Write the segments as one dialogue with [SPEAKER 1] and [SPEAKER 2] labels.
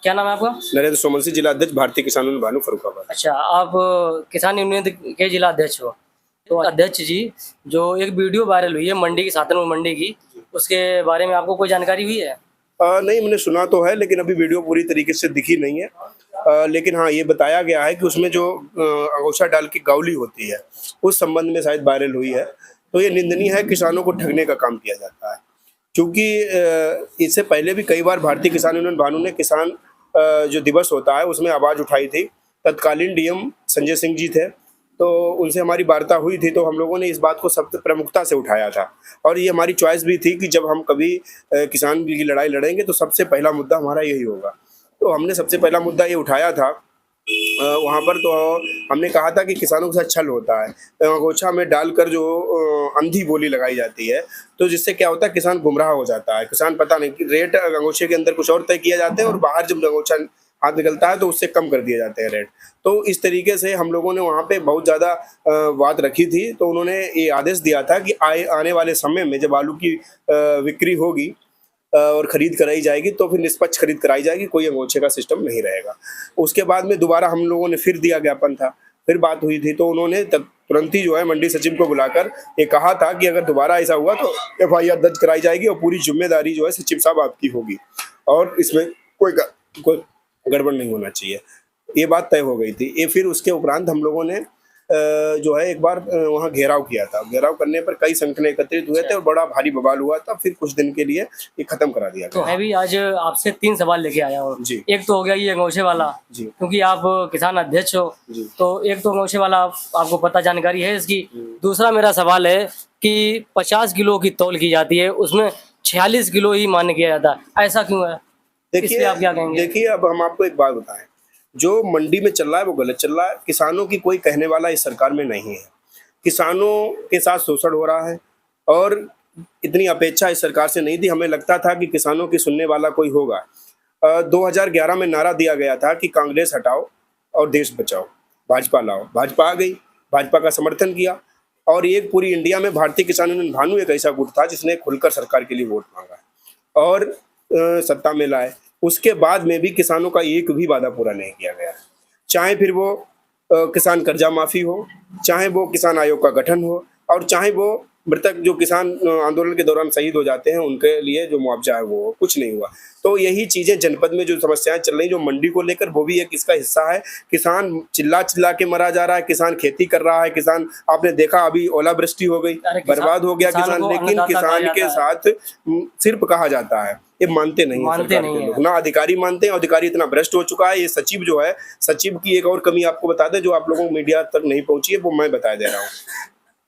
[SPEAKER 1] क्या नाम है आपका?
[SPEAKER 2] नरेंद्र सोमवंशी, जिला अध्यक्ष भारतीय किसान यूनियन भानु फर्रुखाबाद।
[SPEAKER 1] अच्छा, आप किसान यूनियन के जिला अध्यक्ष हो। तो अध्यक्ष जी, जो एक वीडियो वायरल हुई है मंडी की, सातनपुर मंडी की, उसके बारे में आपको कोई जानकारी हुई है?
[SPEAKER 2] नहीं, मैंने सुना तो है, लेकिन अभी वीडियो पूरी तरीके से दिखी नहीं है। लेकिन हाँ, ये बताया गया है कि उसमें जो अगोछा डाल की गावली होती है, उस संबंध में शायद वायरल हुई है। तो ये निंदनीय है, किसानों को ठगने का काम किया जाता है। क्योंकि इससे पहले भी कई बार भारतीय किसान यूनियन भानु ने किसान जो दिवस होता है उसमें आवाज़ उठाई थी। तत्कालीन डीएम संजय सिंह जी थे, तो उनसे हमारी वार्ता हुई थी, तो हम लोगों ने इस बात को सब प्रमुखता से उठाया था। और ये हमारी चॉइस भी थी कि जब हम कभी किसान की लड़ाई लड़ेंगे तो सबसे पहला मुद्दा हमारा यही होगा। तो हमने सबसे पहला मुद्दा ये उठाया था वहाँ पर। तो हमने कहा था कि किसानों के साथ छल होता है, अगोछा में डालकर जो अंधी बोली लगाई जाती है, तो जिससे क्या होता है, किसान गुमराह हो जाता है। किसान पता नहीं कि रेट अगोछे के अंदर कुछ और तय किया जाते हैं और बाहर जब अगोछा हाथ निकलता है तो उससे कम कर दिए जाते हैं रेट। तो इस तरीके से हम लोगों ने वहाँ पे बहुत ज़्यादा बात रखी थी। तो उन्होंने ये आदेश दिया था कि आने वाले समय में जब आलू की बिक्री होगी और खरीद कराई जाएगी तो फिर निष्पक्ष खरीद कराई जाएगी, कोई अंगोछे का सिस्टम नहीं रहेगा। उसके बाद में दोबारा हम लोगों ने फिर दिया ज्ञापन था, फिर बात हुई थी, तो उन्होंने तुरंत ही जो है मंडी सचिव को बुलाकर ये कहा था कि अगर दोबारा ऐसा हुआ तो FIR दर्ज कराई जाएगी और पूरी जिम्मेदारी जो है सचिव साहब आपकी होगी और इसमें कोई गड़बड़ नहीं होना चाहिए। ये बात तय हो गई थी। ये फिर उसके उपरांत हम लोगों ने जो है एक बार वहाँ घेराव किया था। घेराव करने पर कई संगठन एकत्रित हुए थे और बड़ा भारी बवाल हुआ था। फिर कुछ दिन के लिए ये खत्म करा दिया
[SPEAKER 1] तो
[SPEAKER 2] गया।
[SPEAKER 1] मैं भी आज आपसे 3 सवाल लेके आया हूँ
[SPEAKER 2] जी।
[SPEAKER 1] एक तो हो गया ये अंगोछे वाला
[SPEAKER 2] जी।
[SPEAKER 1] क्योंकि आप किसान अध्यक्ष हो, तो एक तो अंगोछे वाला आपको पता जानकारी है इसकी। दूसरा मेरा सवाल है कि 50 किलो की तौल की जाती है, उसमें 46 किलो ही मान्य किया जाता है, ऐसा क्यों है? इसलिए आप क्या कहेंगे?
[SPEAKER 2] देखिए, अब हम आपको एक बात बताएं, जो मंडी में चल रहा है वो गलत चल रहा है। किसानों की कोई कहने वाला इस सरकार में नहीं है। किसानों के साथ शोषण हो रहा है और इतनी अपेक्षा इस सरकार से नहीं थी। हमें लगता था कि किसानों की सुनने वाला कोई होगा। 2011 में नारा दिया गया था कि कांग्रेस हटाओ और देश बचाओ, भाजपा लाओ। भाजपा आ गई, भाजपा का समर्थन किया और एक पूरी इंडिया में भारतीय किसान यूनियन भानु एक ऐसा गुट था जिसने खुलकर सरकार के लिए वोट मांगा और सत्ता में लाए। उसके बाद में भी किसानों का एक भी वादा पूरा नहीं किया गया, चाहे फिर वो किसान कर्जा माफी हो, चाहे वो किसान आयोग का गठन हो और चाहे वो मृतक जो किसान आंदोलन के दौरान शहीद हो जाते हैं उनके लिए जो मुआवजा है वो कुछ नहीं हुआ। तो यही चीजें जनपद में जो समस्याएं चल रही जो मंडी को लेकर, वो भी एक इसका हिस्सा है। किसान चिल्ला चिल्ला के मरा जा रहा है, किसान खेती कर रहा है, किसान आपने देखा अभी ओलावृष्टि हो गई, बर्बाद हो गया किसान। लेकिन किसान के साथ सिर्फ कहा जाता है, ये मानते नहीं है लोग, ना अधिकारी मानते हैं। अधिकारी इतना भ्रष्ट हो चुका है। ये सचिव जो है, सचिव की एक और कमी आपको बता दें जो आप लोगों को मीडिया तक नहीं पहुंची है, वो मैं बता दे रहा हूँ।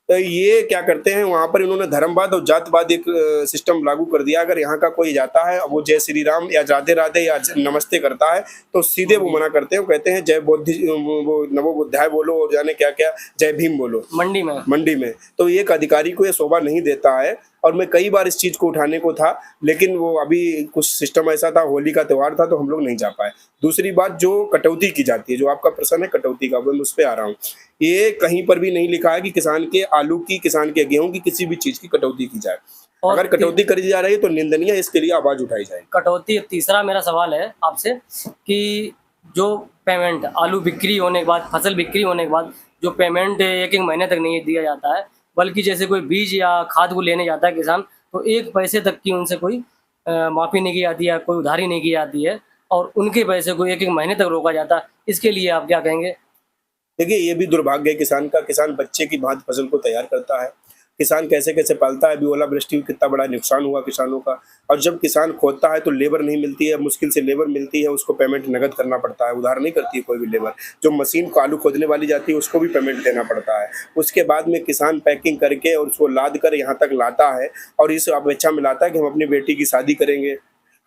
[SPEAKER 2] तो ये क्या करते हैं, वहां पर इन्होंने धर्मवाद और जातवाद एक सिस्टम लागू कर दिया। अगर यहाँ का कोई जाता है वो जय श्री राम या राधे राधे या नमस्ते करता है तो सीधे वो मना करते हैं। वो कहते हैं जय बुद्धि, वो नमो बुद्धाय बोलो और जाने क्या क्या, जय भीम बोलो मंडी में। तो एक अधिकारी को ये शोभा नहीं देता है और मैं कई बार इस चीज को उठाने को था, लेकिन वो अभी कुछ सिस्टम ऐसा था, होली का त्यौहार था, तो हम लोग नहीं जा पाए। दूसरी बात, जो कटौती की जाती है, जो आपका प्रश्न है कटौती का, मैं उस पर आ रहा हूँ। ये कहीं पर भी नहीं लिखा है कि किसान के आलू की, किसान के गेहूं की, किसी भी चीज की कटौती की जाए। अगर कटौती करी जा रही है तो निंदनीय है, इसके लिए आवाज उठाई जाए
[SPEAKER 1] कटौती। तीसरा मेरा सवाल है आपसे कि जो पेमेंट आलू बिक्री होने के बाद, फसल बिक्री होने के बाद जो पेमेंट 1-1 महीने तक नहीं दिया जाता है, बल्कि जैसे कोई बीज या खाद को लेने जाता है किसान, तो 1 पैसे तक की उनसे कोई माफ़ी नहीं की जाती है, कोई उधारी नहीं की जाती है और उनके पैसे को 1-1 महीने तक रोका जाता है। इसके लिए आप क्या कहेंगे?
[SPEAKER 2] देखिए, ये भी दुर्भाग्य है किसान का। किसान बच्चे की भांति फसल को तैयार करता है, किसान कैसे कैसे पालता है। अभी ओलावृष्टि में कितना बड़ा नुकसान हुआ किसानों का, और जब किसान खोदता है तो लेबर नहीं मिलती है, मुश्किल से लेबर मिलती है, उसको पेमेंट नगद करना पड़ता है, उधार नहीं करती है कोई भी लेबर। जो मशीन को आलू खोदने वाली जाती है उसको भी पेमेंट देना पड़ता है। उसके बाद में किसान पैकिंग करके और उसको लाद कर यहाँ तक लाता है और इस अपेक्षा में लाता है कि हम अपनी बेटी की शादी करेंगे,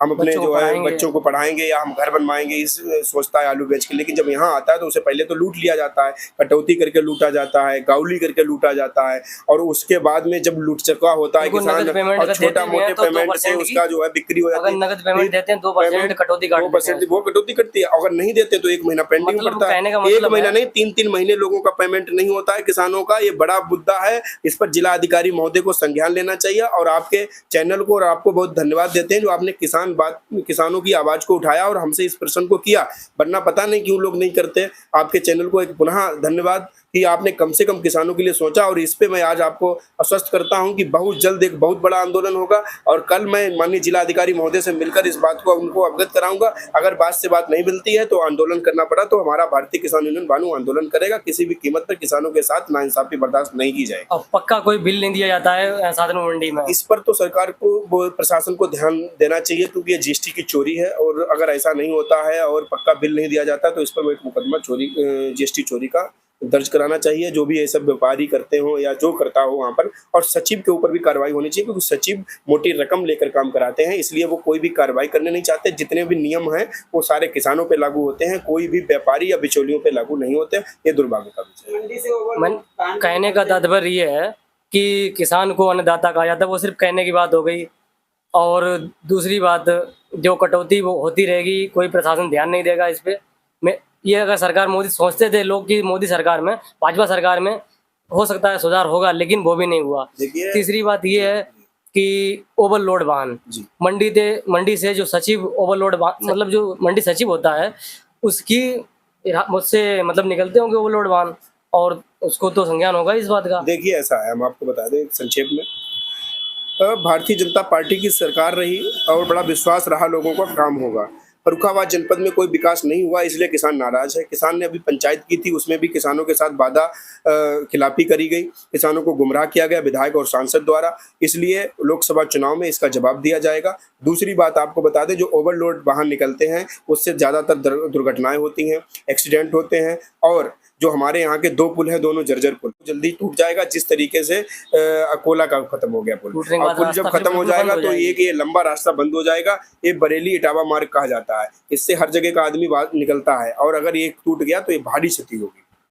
[SPEAKER 2] हम अपने जो है बच्चों को पढ़ाएंगे या हम घर बनवाएंगे, इस सोचता है आलू बेच के। लेकिन जब यहाँ आता है तो उसे पहले तो लूट लिया जाता है, कटौती करके लूटा जाता है, गावली करके लूटा जाता है और उसके बाद में जब लूट चुका होता है किसान और छोटा मोटे पेमेंट से उसका जो है बिक्री हो जाती है।
[SPEAKER 1] नगद पेमेंट देते हैं 2% कटौती,
[SPEAKER 2] 2% वो कटौती करती है। अगर नहीं देते तो 1 महीना पेंडिंग पड़ता है। 1 महीना नहीं, 3-3 महीने लोगों का पेमेंट नहीं होता है किसानों का। ये बड़ा मुद्दा है, इस पर जिला अधिकारी महोदय को संज्ञान लेना चाहिए। और आपके चैनल को और आपको बहुत धन्यवाद देते हैं जो आपने किसान किसानों की आवाज को उठाया और हमसे इस प्रश्न को किया, वरना पता नहीं क्यों लोग नहीं करते। आपके चैनल को एक पुनः धन्यवाद कि आपने कम से कम किसानों के लिए सोचा, और इस पे मैं आज आपको आश्वस्त करता हूं कि बहुत जल्द एक बहुत बड़ा आंदोलन होगा, और कल मैं माननीय जिलाधिकारी महोदय से मिलकर इस बात को उनको अवगत कराऊंगा। अगर बात से बात नहीं मिलती है तो आंदोलन करना पड़ा तो हमारा भारतीय किसान यूनियन भानु आंदोलन करेगा। किसी भी कीमत पर किसानों के साथ नाइंसाफी बर्दाश्त नहीं की जाएगी।
[SPEAKER 1] अब पक्का कोई बिल नहीं दिया जाता है साधन मंडी में?
[SPEAKER 2] इस पर तो सरकार को, प्रशासन को ध्यान देना चाहिए, क्योंकि ये जीएसटी की चोरी है, और अगर ऐसा नहीं होता है और पक्का बिल नहीं दिया जाता तो इस पर एक मुकदमा चोरी, जीएसटी चोरी का दर्ज कराना चाहिए, जो भी ऐसा व्यापारी करते हो या जो करता हो वहाँ पर। और सचिव के ऊपर भी कार्रवाई होनी चाहिए, क्योंकि सचिव मोटी रकम लेकर काम कराते हैं, इसलिए वो कोई भी कार्रवाई करने नहीं चाहते। जितने भी नियम हैं वो सारे किसानों पे लागू होते हैं, कोई भी व्यापारी या बिचौलियों पे लागू नहीं होते। ये दुर्भाग्य का विषय है।
[SPEAKER 1] कहने का तात्पर्य ये है कि किसान को अन्नदाता कहा जाता है, वो सिर्फ कहने की बात हो गई। और दूसरी बात, जो कटौती वो होती रहेगी, कोई प्रशासन ध्यान नहीं देगा इस पे। मैं ये अगर सरकार, मोदी सोचते थे लोग कि मोदी सरकार में, भाजपा सरकार में हो सकता है सुधार होगा, लेकिन वो भी नहीं हुआ। तीसरी बात ये है कि ओवरलोड वाहन मंडी से जो सचिव ओवरलोड मतलब जो मंडी सचिव होता है उसकी मुझसे मतलब निकलते होंगे ओवरलोड वाहन, और उसको तो संज्ञान होगा इस बात का।
[SPEAKER 2] देखिए ऐसा है, हम आपको बता दें संक्षेप में, भारतीय जनता पार्टी की सरकार रही और बड़ा विश्वास रहा लोगों का काम होगा। फर्रुखाबाद जनपद में कोई विकास नहीं हुआ, इसलिए किसान नाराज है। किसान ने अभी पंचायत की थी, उसमें भी किसानों के साथ वादा खिलाफी करी गई, किसानों को गुमराह किया गया विधायक और सांसद द्वारा, इसलिए लोकसभा चुनाव में इसका जवाब दिया जाएगा। दूसरी बात आपको बता दें, जो ओवरलोड वाहन निकलते हैं उससे ज़्यादातर दुर्घटनाएं होती हैं, एक्सीडेंट होते हैं, और जो हमारे यहाँ के 2 पुल हैं, दोनों जर्जर पुल, जल्दी टूट जाएगा। जिस तरीके से अकोला का खत्म हो गया पुल, और पुल जब खत्म हो जाएगा तो ये लंबा रास्ता बंद हो जाएगा। ये बरेली इटावा मार्ग कहा जाता है, इससे हर जगह का आदमी निकलता है, और अगर ये टूट गया तो ये भारी क्षति होगी।